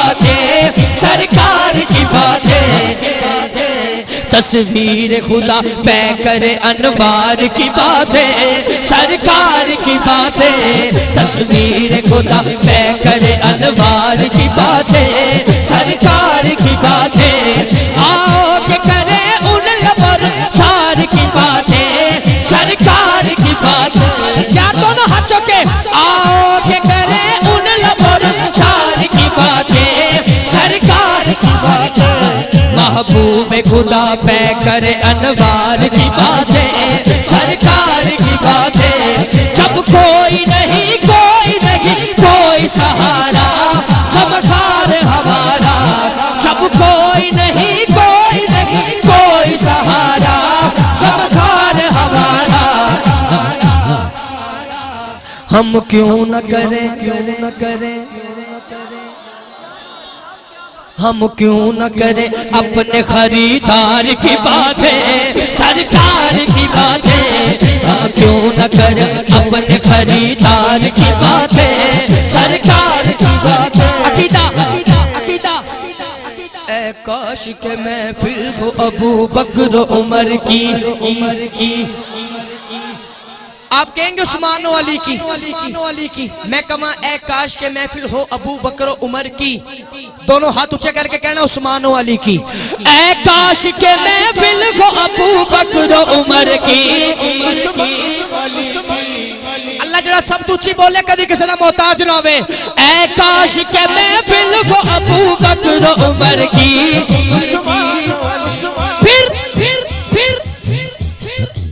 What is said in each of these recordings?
बातें, सरकार की बातें, तस्वीर खुदा पे करे अनवार की बातें, सरकार की बातें, तस्वीर खुदा पे करे अनवार की बातें, सरकार की बातें। आओ के करे उन लबर सार की बातें, सरकार की बातें। चार दोनों हाथ चौके, आओ के करे उन लबर सार की बातें, सरकार की बातें। महबूब खुदा पे करे अनवार की बातें, सरकार की बातें। जब कोई नहीं कोई सहारा, गमखार हमारा। जब कोई नहीं कोई सहारा, गमखार हमारा। हम क्यों न करें, हम क्यों न करें अपने खरीदार की बातें, सरकार की बातें। हम क्यों न करें अपने खरीदार की बातें, सरकार की बातें। अकीदा ऐ काश के महफिल हो अबू बकर उमर की। आप कहेंगे उस्मान अली की, मैं कमा ऐ काश के महफिल हो अबू बकर उमर की। दोनों हाथ ऊंचे करके कहना उस्मान अली की। ऐ काश के महफिल हो अबू बकर उमर की। अल्लाह जरा सब ऊंची बोले, कभी किसी का मोहताज ना होवे। ऐ काश के महफिल हो अबू बकर उमर की। फिर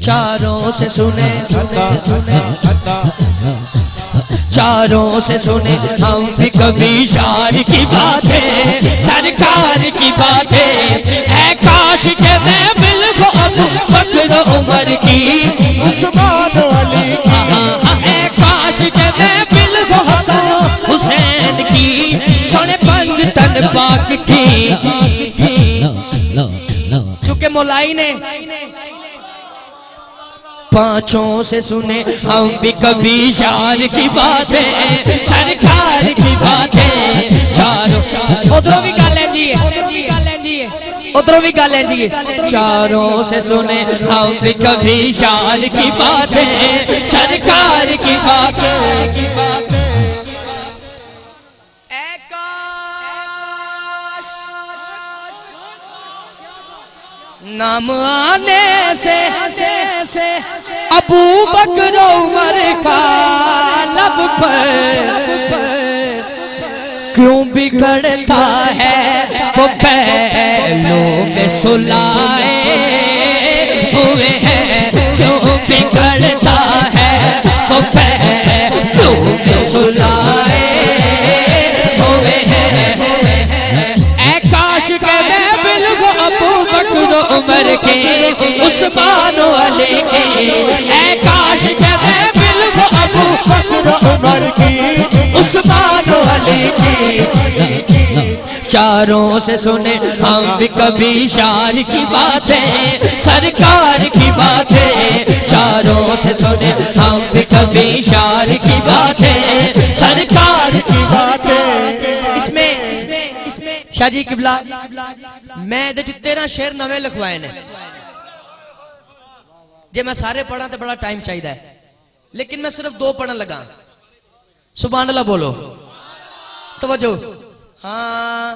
चारों से सुने, चारों से सुने हम भी कभी शार की बातें, सरकार की बातें। ऐ काश के महफिल को अबू बकर उमर की। ऐ काश के महफिल को हसन हुसैन की, सोने पंज तन पाक की। चूंकि मौलाई ने पांचों से सुने हम भी कभी शार की बातें, सरकार की बातें। चारों उधरों भी गालें जी, उधरों भी गालें जी। चारों से सुने हम भी कभी शार की बातें, सरकार की बातें। नाम आने से अबू बकर उमर का लब पर क्यों बिगड़ता है वो पहलू में सुलाए हुए हैं। क्यों बिगड़ता है वो पहलू में सुलाए हुए हैं। ऐ काश के महफिल को अबू बकर उमर के, उस्मान अली के। ऐ काश के महफिल को अबू बकर उमर की, उस्मान अली के। चारों से सुने हम भी कभी शार की बातें, सरकार की बातें। चारों से सुने हम भी कभी शार की बातें, सरकार की बातें। इसमें शाहजी किबला मैं तेरा शेर नवे लिखवाए ने, जे मैं सारे पढ़ा तो बड़ा टाइम चाहिए, लेकिन मैं सिर्फ दो पढ़न लगा। सुभान अल्लाह बोलो, तवज्जो। हाँ,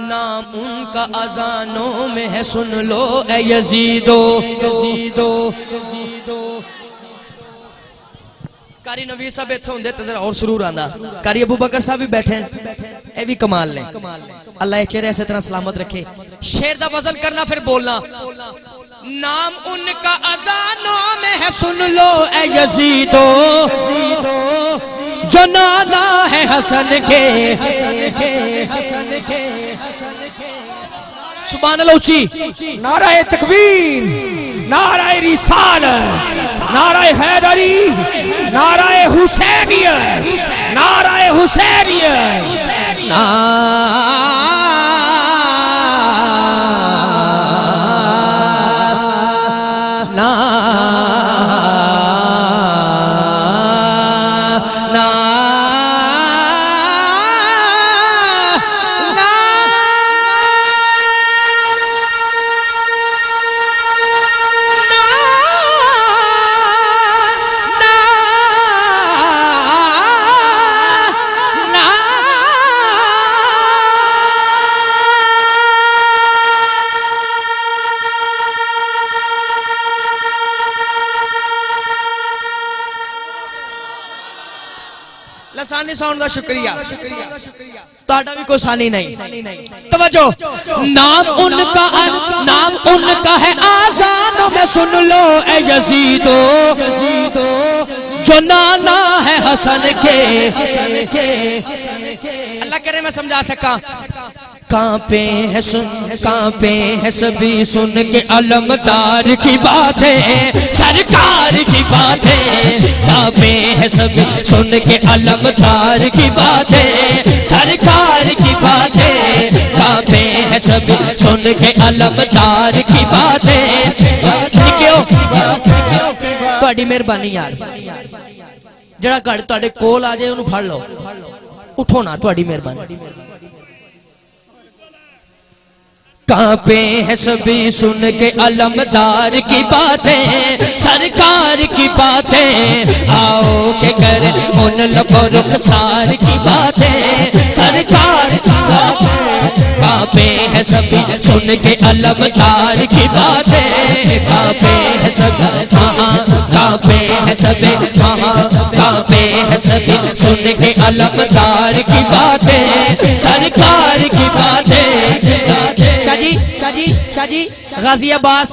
नाम उनका अजानों में है, सुन लो ए यजीदो। कारी नवीर साहब इत्थे होंदे ते जरा और सुरूर आंदा। कारी अबू बकर साहब भी बैठे, ये भी कमाल ने। अल्लाह ये चेहरे ऐसे तरह सलामत रखे। शेर दा वजन करना फिर बोलना। नाम उनका अजानों में है, सुन लो ए यजीदो। जो नाना है हसन के। सुभान अल्लाह ऊंची। नाराए तकबीर, नाराए रिसालत, नाराए हैदरी, नाराए हुसैनियत, नाराए हुसैनियत। बड़ा सानी साउंड का शुक्रिया, ताड़ा भी कोई सानी नहीं। तवज्जो, नाम उनका है आजानों में सुन लो ए यजीदो, जो नाना है हसन के। अल्लाह करे मैं समझा सका। कांपे है सभी सुन के अलमदार की बातें, सरकार की बातें। कांपे है सभी सुन के अलमदार की बातें, सरकार की बातें। कांपे है सभी सुन के अलमदार की बातें। क्यों ਤੁਹਾਡੀ ਮਿਹਰਬਾਨੀ यार, ਜਿਹੜਾ ਘੜ ਤੁਹਾਡੇ ਕੋਲ ਆ ਜਾਏ ਉਹਨੂੰ ਫੜ ਲਓ, उठो ना, ਤੁਹਾਡੀ ਮਿਹਰਬਾਨੀ। कांपे है सभी सुन के अलमदार की बातें, सरकार की बातें। आओ के करे उन लबों रुखसार की बातें, सरकार की बातें। कांपे है सभी सुन के अलमदार की बातें। कांपे है सभी, कांपे है सभी, कांपे है सभी सुन के अलमदार की बातें, सरकार की बातें। शाजी गाजी अब्बास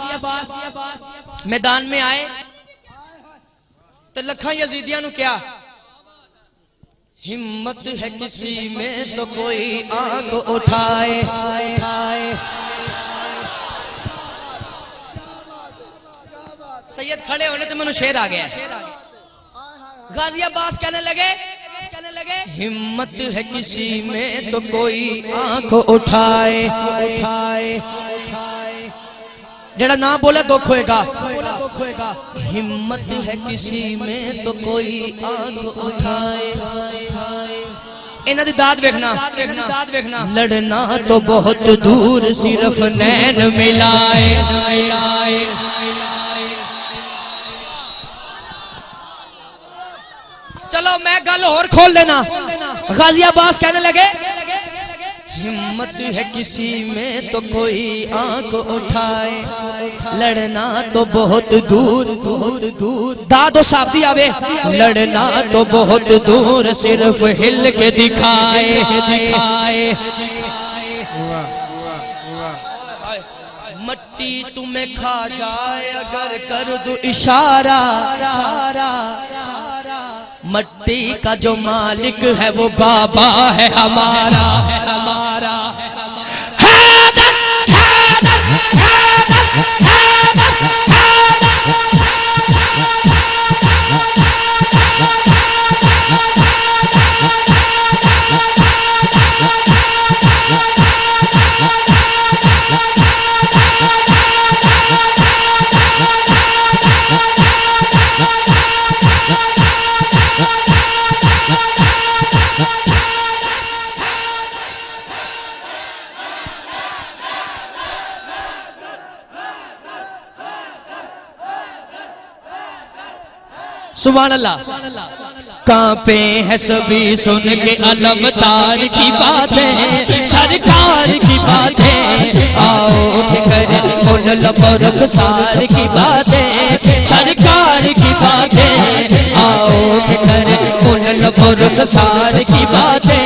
मैदान में आए तो लखा यजीदियां नु क्या हिम्मत है किसी में तो कोई आंख उठाए। सैयद खड़े होने तो मैंने शेर आ गया। गाजी अब्बास कहने लगे हिम्मत है किसी में तो कोई आंख उठाए। जड़ा ना बोले दुख होएगा। हिम्मत है किसी में तो कोई आंख उठाए। इन्हां दी दाद वेखना। लड़ना तो बहुत दूर सिर्फ नैन मिलाए। चलो मैं गल और खोल देना। गाजी अब्बास कहने लगे हिम्मत है किसी में तो कोई आंख उठाए, लड़ना तो बहुत दूर। दादो साबी आवे, लड़ना तो बहुत दूर सिर्फ हिल के दिखाए। मट्टी तुम्हें खा जाए अगर कर दो इशारा। मट्टी का जो मालिक है वो बाबा है हमारा। सुभान अल्लाह। कांपे है सभी सुन के अलमदार की बातें, सरकार की बातें। आओ के करे उन लबों रुखसार की बातें, सरकार की बातें। आओ के करे उन लबों रुखसार की बातें,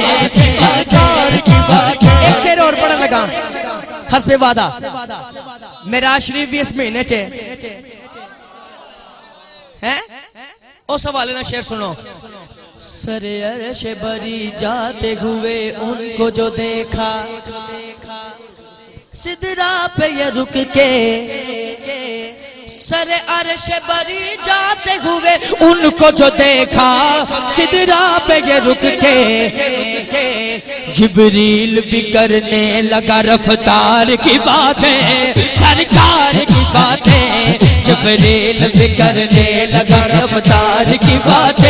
सरकार की बातें। एक शेर और पढ़ने लगा हस्बे वादा। मेराज शरीफ भी इस महीने च है। उस हवाले ना शेर सुनो। सरे अर्श बरी जाते हुए उनको जो देखा, सिदरा पे ये रुक के। सरे अर्श बरी जाते हुए उनको जो देखा, सिदरा पे ये रुक के। जिब्रील भी करने लगा रफ्तार की बातें, सरकार की बातें। जिब्रील भी करने लगा रफ्तार की बातें,